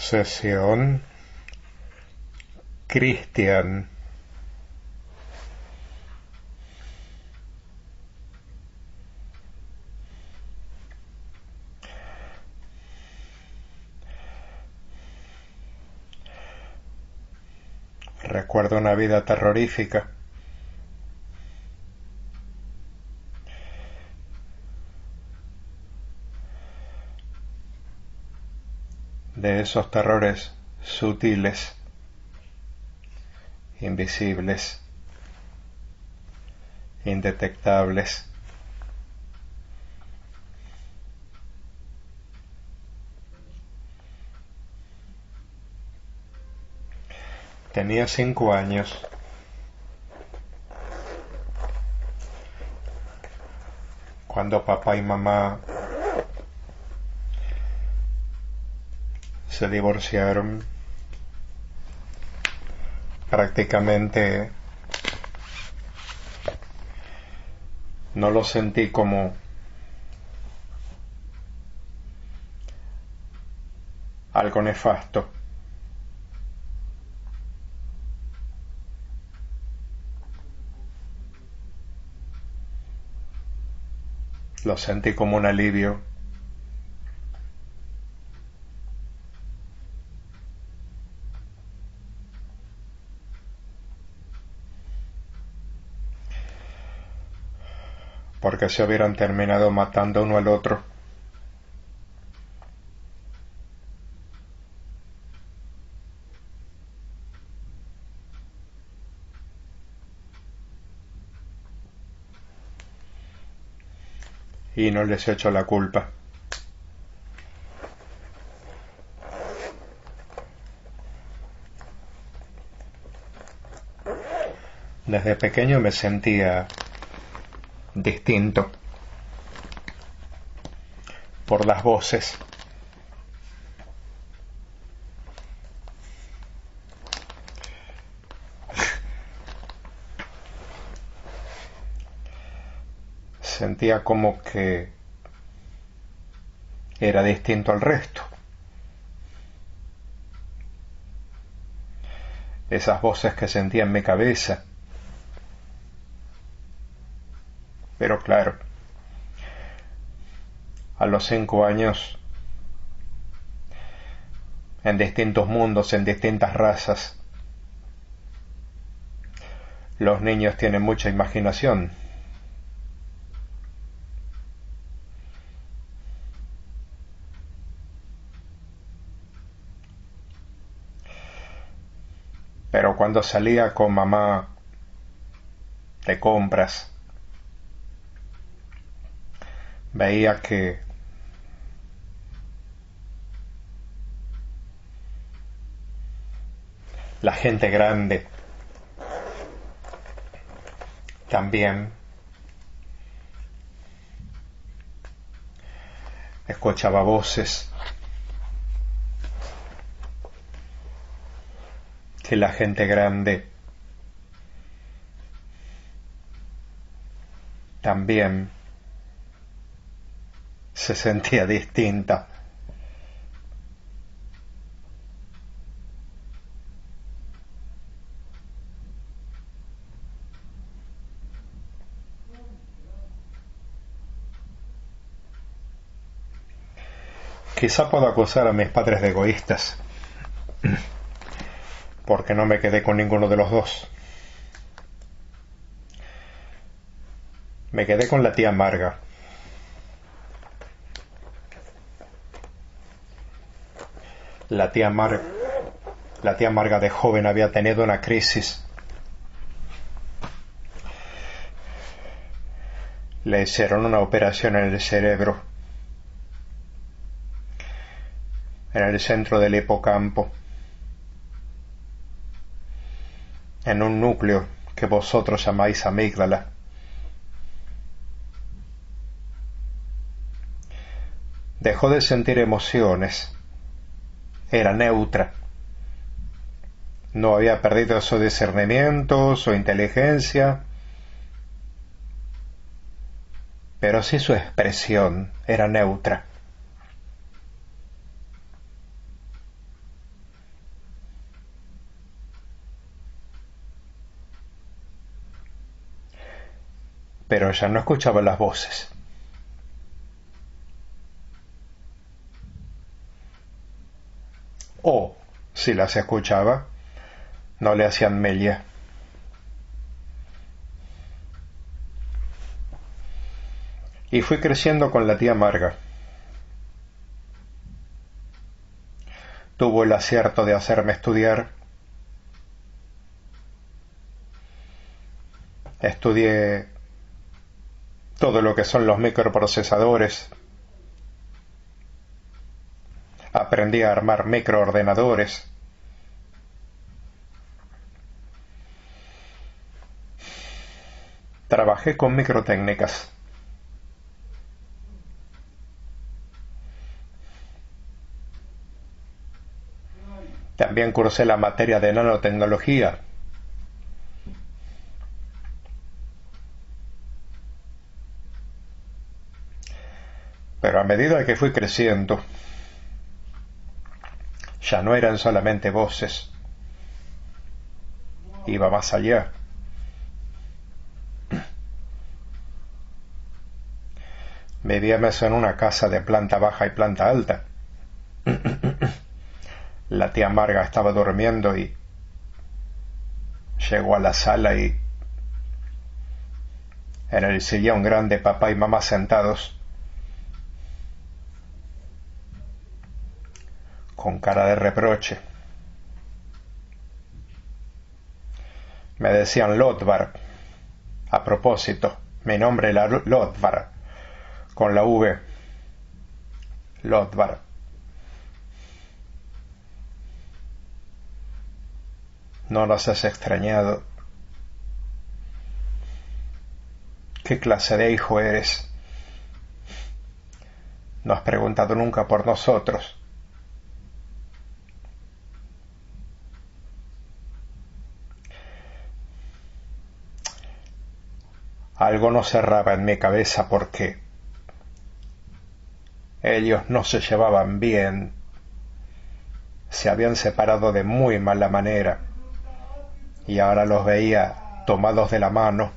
Sesión Cristian. Recuerdo una vida terrorífica. De esos terrores sutiles, invisibles, indetectables. Tenía 5 años. Cuando papá y mamá se divorciaron. Prácticamente no lo sentí como algo nefasto. Lo sentí como un alivio. Porque se hubieran terminado matando uno al otro. Y no les echo la culpa. Desde pequeño me sentía distinto por las voces. Sentía como que era distinto al resto. Esas voces que sentía en mi cabeza. Pero claro, a los 5 años, en distintos mundos, en distintas razas, los niños tienen mucha imaginación. Pero cuando salía con mamá de compras, veía que la gente grande también escuchaba voces, que la gente grande también se sentía distinta. Quizá puedo acusar a mis padres de egoístas, porque no me quedé con ninguno de los dos. Me quedé con la tía Marga. La tía Marga de joven había tenido una crisis. Le hicieron una operación en el cerebro, en el centro del hipocampo, en un núcleo que vosotros llamáis amígdala. Dejó de sentir emociones. Era neutra. No había perdido su discernimiento, su inteligencia, pero sí su expresión era neutra. pero ella no escuchaba las voces. O, si las escuchaba, no le hacían mella. Y fui creciendo con la tía Marga. Tuvo el acierto de hacerme estudiar. Estudié todo lo que son los microprocesadores. Aprendí a armar microordenadores. Trabajé con microtécnicas. También cursé la materia de nanotecnología. Pero a medida que fui creciendo, ya no eran solamente voces. Iba más allá. Vivíamos en una casa de planta baja y planta alta. La tía Marga estaba durmiendo y llegó a la sala y en el sillón grande papá y mamá sentados con cara de reproche. Me decían Lodvar. A propósito, mi nombre era Lodvar, con la V. Lodvar. No nos has extrañado. ¿Qué clase de hijo eres? No has preguntado nunca por nosotros. Algo no cerraba en mi cabeza porque ellos no se llevaban bien. Se habían separado de muy mala manera y ahora los veía tomados de la mano,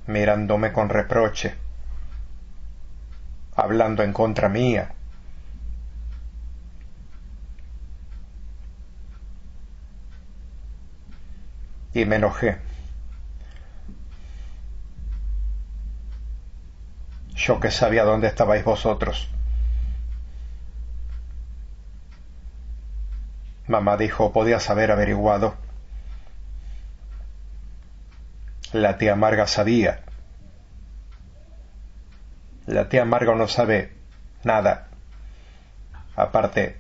mirándome con reproche, hablando en contra mía. Y me enojé. Yo que sabía dónde estabais vosotros. Mamá dijo, podías haber averiguado. La tía Marga sabía. La tía Marga no sabe nada. Aparte,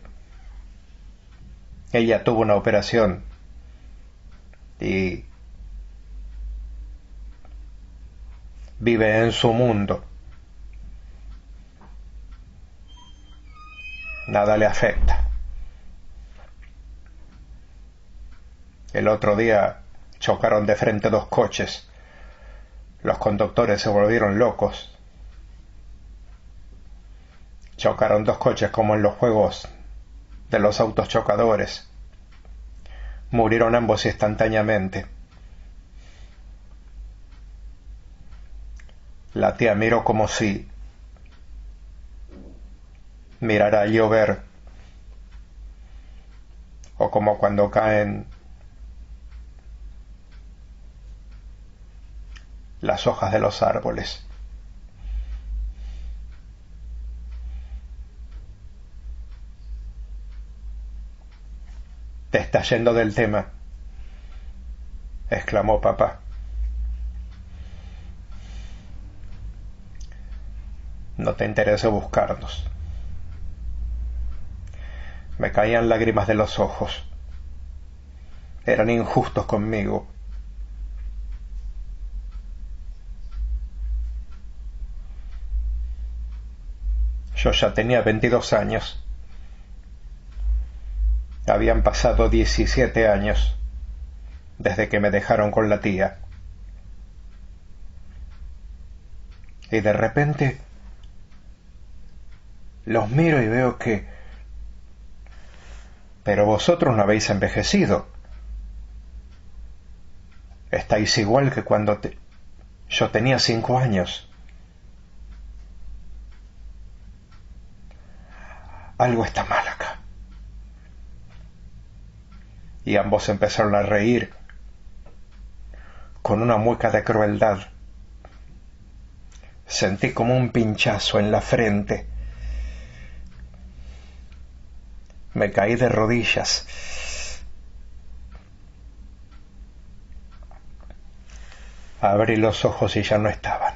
ella tuvo una operación y vive en su mundo. Nada le afecta. El otro día chocaron de frente dos coches. Los conductores se volvieron locos. Chocaron dos coches como en los juegos de los autos chocadores. Murieron ambos instantáneamente. La tía miró como si mirara a llover, o como cuando caen las hojas de los árboles. Te estás yendo del tema, exclamó papá. No te interesó buscarnos. Me caían lágrimas de los ojos. Eran injustos conmigo. Yo ya tenía 22 años. Habían pasado 17 años desde que me dejaron con la tía. Y de repente los miro y veo que... Pero vosotros no habéis envejecido. Estáis igual que cuando Yo tenía 5 años. Algo está mal acá. Y ambos empezaron a reír con una mueca de crueldad. Sentí como un pinchazo en la frente. Me caí de rodillas. Abrí los ojos y ya no estaban.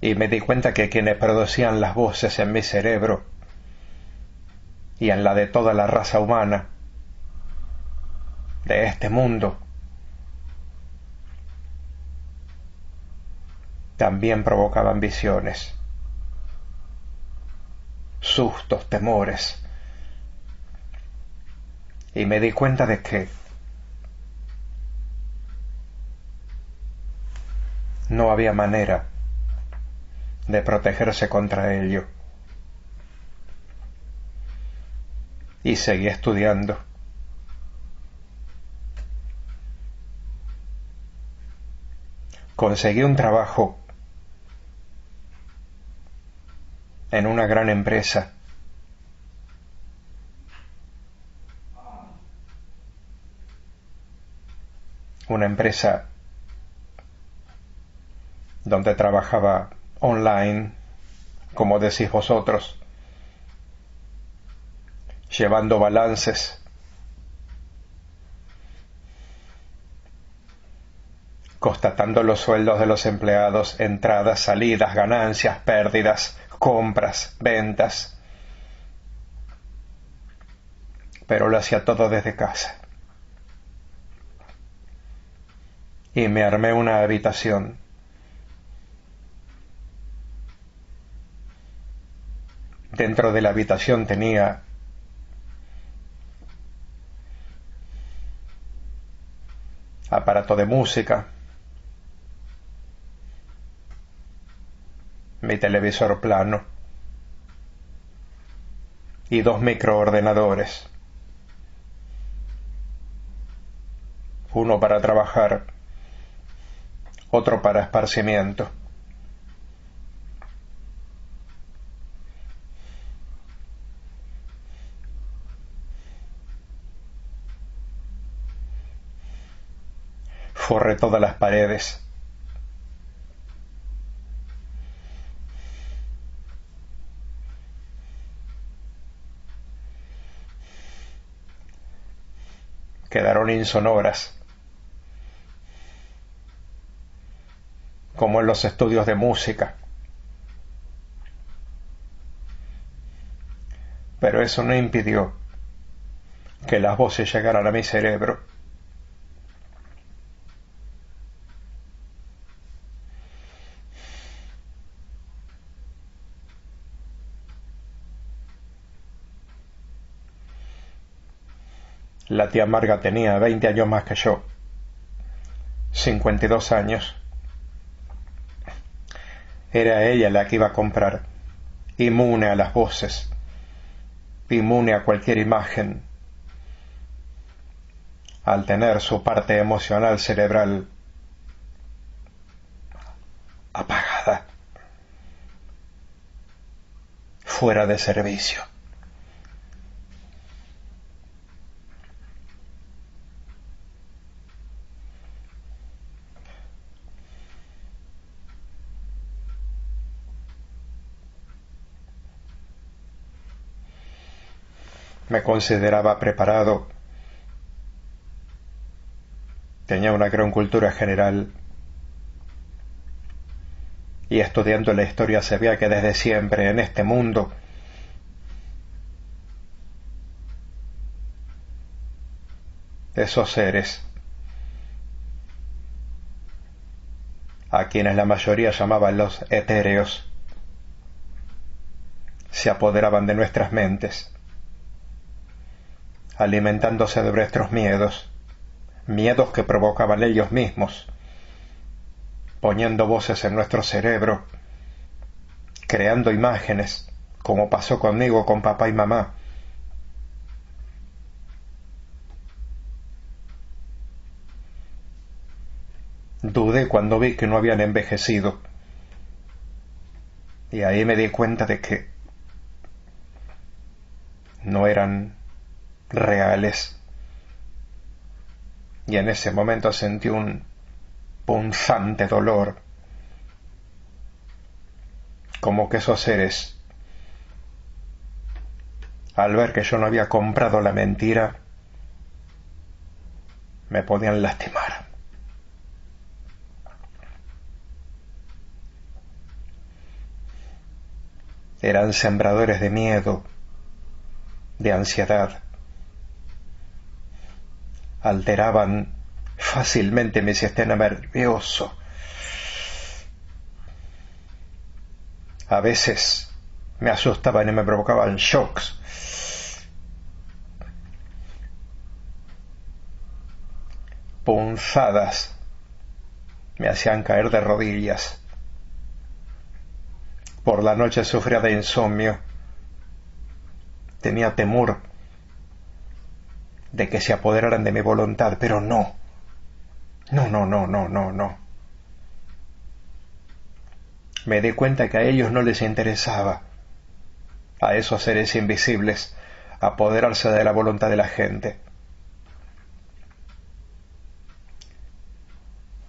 Y me di cuenta que quienes producían las voces en mi cerebro y en la de toda la raza humana de este mundo también provocaban visiones, sustos, temores. Y me di cuenta de que no había manera de protegerse contra ello. Y seguí estudiando. Conseguí un trabajo en una gran empresa. Una empresa donde trabajaba online, como decís vosotros, llevando balances, constatando los sueldos de los empleados, entradas, salidas, ganancias, pérdidas, compras, ventas. Pero lo hacía todo desde casa. Y me armé una habitación. Dentro de la habitación tenía aparato de música, mi televisor plano y 2 microordenadores. Uno para trabajar, otro para esparcimiento. Forré todas las paredes. Quedaron insonoras, como en los estudios de música. Pero eso no impidió que las voces llegaran a mi cerebro. La tía Marga tenía 20 años más que yo, 52 años. Era ella la que iba a comprar, inmune a las voces, inmune a cualquier imagen, al tener su parte emocional cerebral apagada, fuera de servicio. Me consideraba preparado, tenía una gran cultura general y estudiando la historia sabía que desde siempre en este mundo esos seres, a quienes la mayoría llamaban los etéreos, se apoderaban de nuestras mentes, alimentándose de nuestros miedos, miedos que provocaban ellos mismos, poniendo voces en nuestro cerebro, creando imágenes, como pasó conmigo con papá y mamá. Dudé cuando vi que no habían envejecido, y ahí me di cuenta de que no eran reales. Y en ese momento sentí un punzante dolor, como que esos seres, al ver que yo no había comprado la mentira, me podían lastimar. Eran sembradores de miedo, de ansiedad. Alteraban fácilmente mi sistema nervioso. A veces me asustaban y me provocaban shocks. Punzadas me hacían caer de rodillas. Por la noche sufría de insomnio. Tenía temor de que se apoderaran de mi voluntad, pero no. No. Me di cuenta que a ellos no les interesaba, a esos seres invisibles, apoderarse de la voluntad de la gente.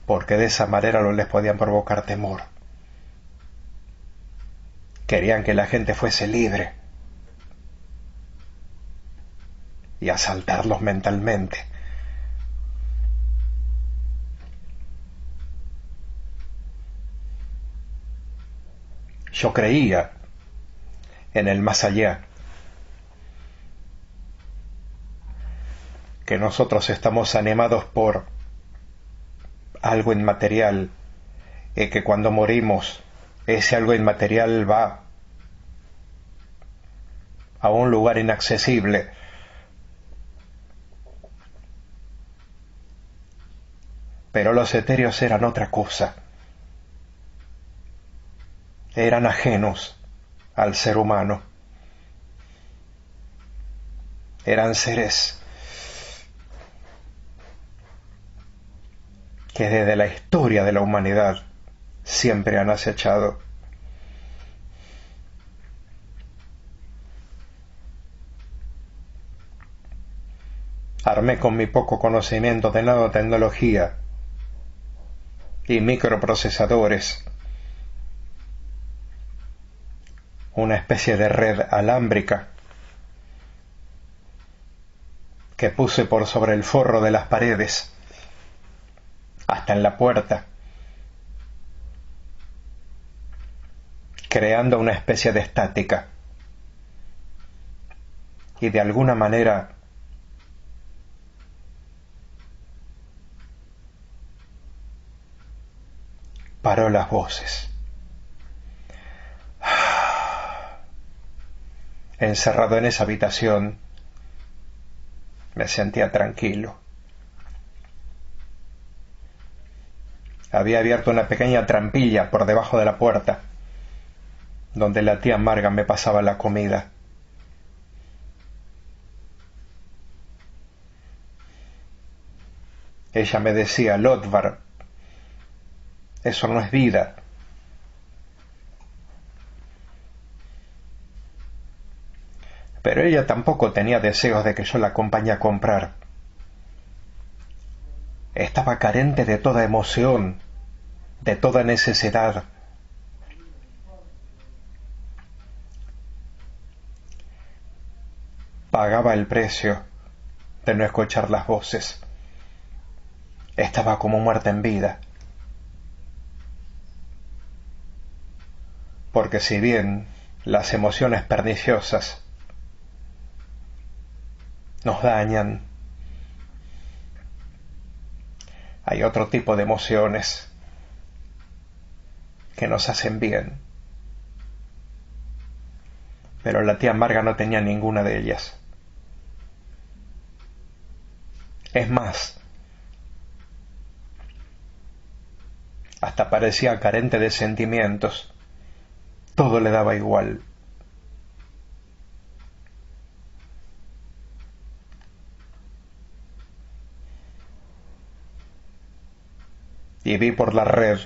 Porque de esa manera no les podían provocar temor. Querían que la gente fuese libre y asaltarlos mentalmente. Yo creía en el más allá, que nosotros estamos animados por algo inmaterial y que cuando morimos ese algo inmaterial va a un lugar inaccesible. Pero los etéreos eran otra cosa. Eran ajenos al ser humano. Eran seres que desde la historia de la humanidad siempre han acechado. Armé con mi poco conocimiento de nanotecnología y microprocesadores una especie de red alámbrica que puse por sobre el forro de las paredes hasta en la puerta, creando una especie de estática, y de alguna manera paró las voces. Encerrado en esa habitación, me sentía tranquilo. Había abierto una pequeña trampilla por debajo de la puerta, donde la tía Marga me pasaba la comida. Ella me decía: Lodvar, eso no es vida. Pero ella tampoco tenía deseos de que yo la acompañe a comprar. Estaba carente de toda emoción, de toda necesidad. Pagaba el precio de no escuchar las voces. Estaba como muerta en vida. Porque si bien las emociones perniciosas nos dañan, hay otro tipo de emociones que nos hacen bien. Pero la tía Marga no tenía ninguna de ellas. Es más, Hasta parecía carente de sentimientos. Todo le daba igual. Y vi por la red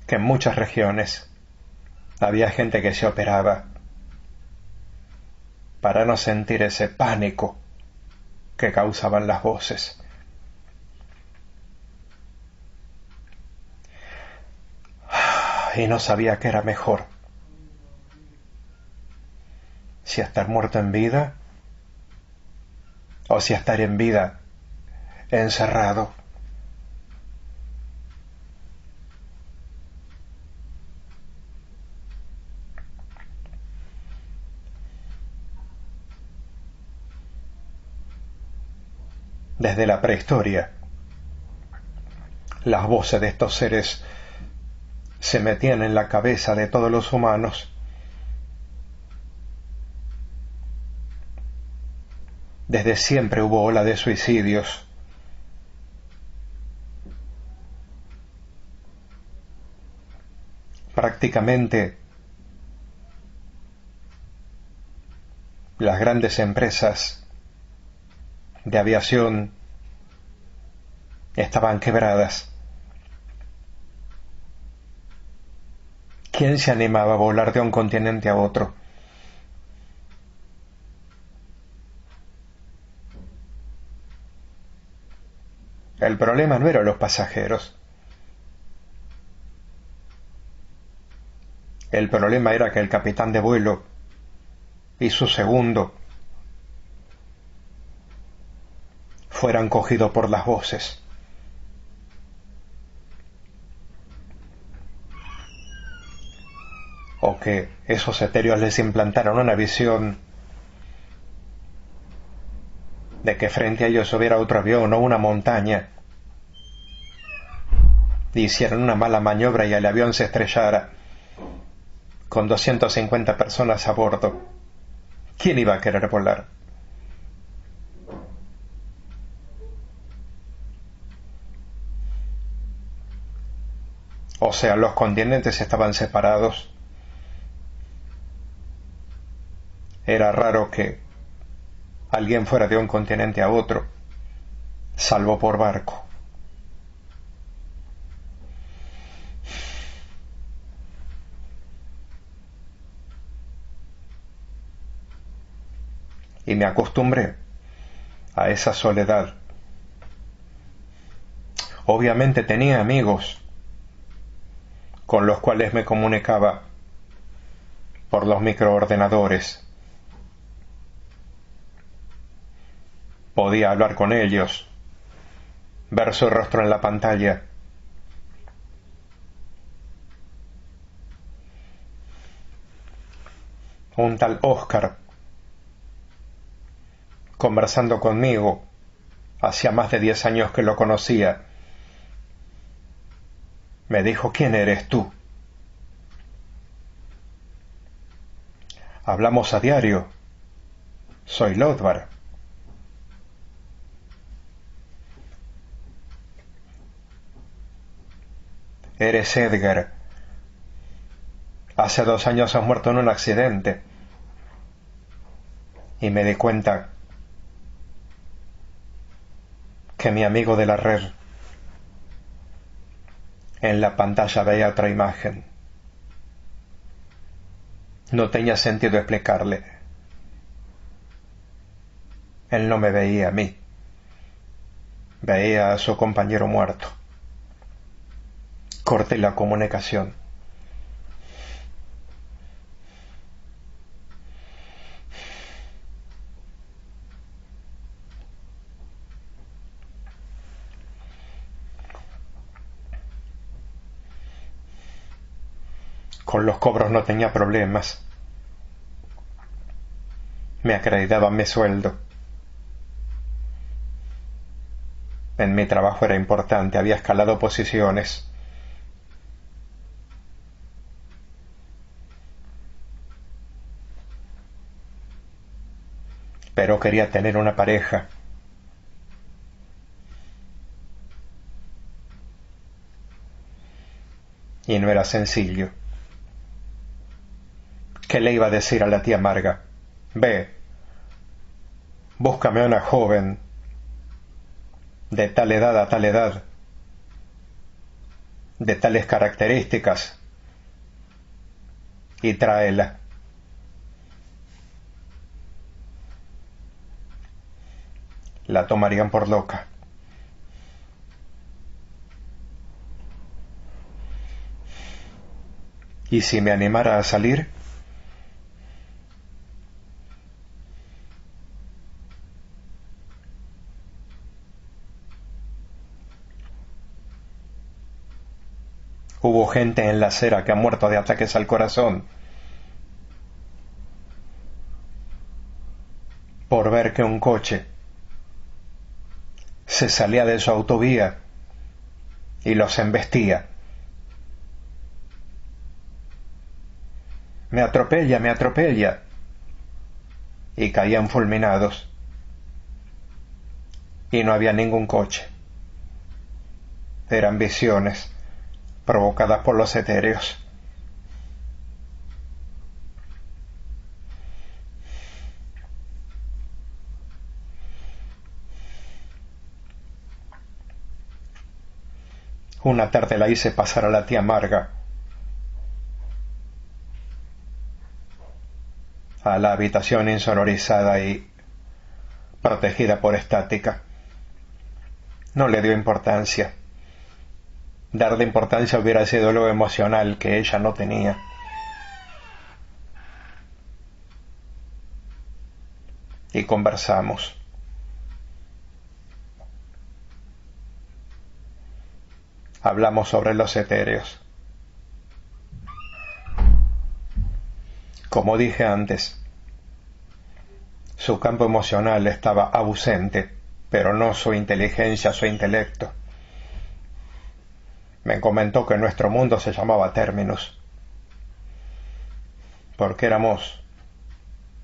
que en muchas regiones había gente que se operaba para no sentir ese pánico que causaban las voces. Y no sabía qué era mejor, si estar muerto en vida o si estar en vida encerrado. Desde la prehistoria, las voces de estos seres se metían en la cabeza de todos los humanos. Desde siempre hubo ola de suicidios. Prácticamente las grandes empresas de aviación estaban quebradas. ¿Quién se animaba a volar de un continente a otro? El problema no eran los pasajeros. El problema era que el capitán de vuelo y su segundo fueran cogidos por las voces. O que esos etéreos les implantaron una visión de que frente a ellos hubiera otro avión o una montaña, y hicieron una mala maniobra y el avión se estrellara con 250 personas a bordo. ¿Quién iba a querer volar? O sea, los continentes estaban separados. Era raro que alguien fuera de un continente a otro, salvo por barco. Y me acostumbré a esa soledad. Obviamente tenía amigos con los cuales me comunicaba por los microordenadores. Podía hablar con ellos, ver su rostro en la pantalla. Un tal Oscar, conversando conmigo, hacía más de 10 años que lo conocía, me dijo: ¿quién eres tú? Hablamos a diario. Soy Lothar. Eres Edgar. Hace 2 años has muerto en un accidente. Y me di cuenta que mi amigo de la red en la pantalla veía otra imagen. No tenía sentido explicarle. Él no me veía a mí. Veía a su compañero muerto. Corté la comunicación. Con los cobros no tenía problemas. Me acreditaban mi sueldo. En mi trabajo era importante, había escalado posiciones. Pero quería tener una pareja. Y no era sencillo. ¿Qué le iba a decir a la tía Marga? Ve, búscame a una joven de tal edad a tal edad, de tales características, y tráela. La tomarían por loca. ¿Y si me animara a salir? Hubo gente en la acera que ha muerto de ataques al corazón por ver que un coche se salía de su autovía y los embestía. Me atropella, me atropella. Y caían fulminados. Y no había ningún coche. Eran visiones provocadas por los etéreos. Una tarde la hice pasar a la tía Marga a la habitación insonorizada y protegida por estática. No le dio importancia. Darle importancia hubiera sido lo emocional que ella no tenía. Y conversamos. Hablamos sobre los etéreos. Como dije antes, su campo emocional estaba ausente, pero no su inteligencia, su intelecto. Me comentó que nuestro mundo se llamaba Terminus, porque éramos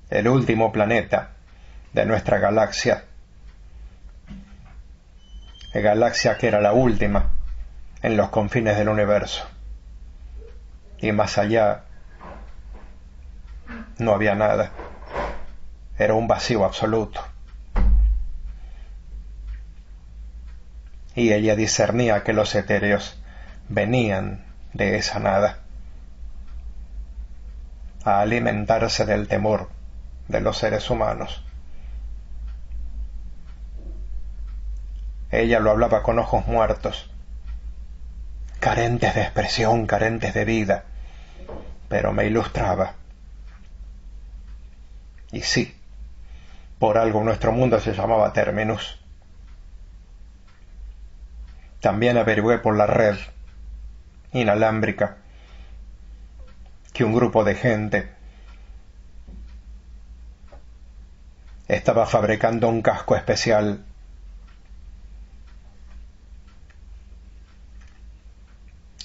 el último planeta de nuestra galaxia que era la última en los confines del universo, y más allá no había nada, era un vacío absoluto. Y ella discernía que los etéreos venían de esa nada a alimentarse del temor de los seres humanos. Ella lo hablaba con ojos muertos, carentes de expresión, carentes de vida, pero me ilustraba. Y sí, por algo nuestro mundo se llamaba Terminus. También averigüé por la red inalámbrica que un grupo de gente estaba fabricando un casco especial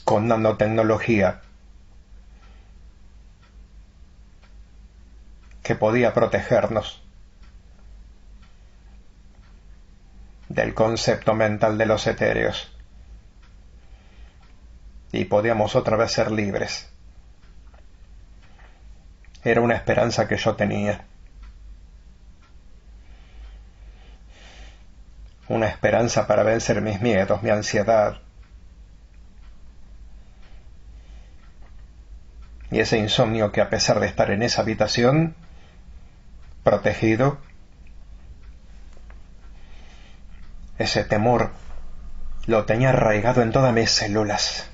con nanotecnología que podía protegernos del concepto mental de los etéreos, y podíamos otra vez ser libres. Era una esperanza que yo tenía, una esperanza para vencer mis miedos, mi ansiedad y ese insomnio que, a pesar de estar en esa habitación protegido, ese temor lo tenía arraigado en todas mis células.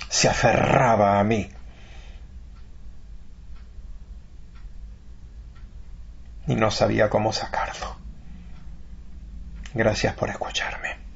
Se aferraba a mí. Y no sabía cómo sacarlo. Gracias por escucharme.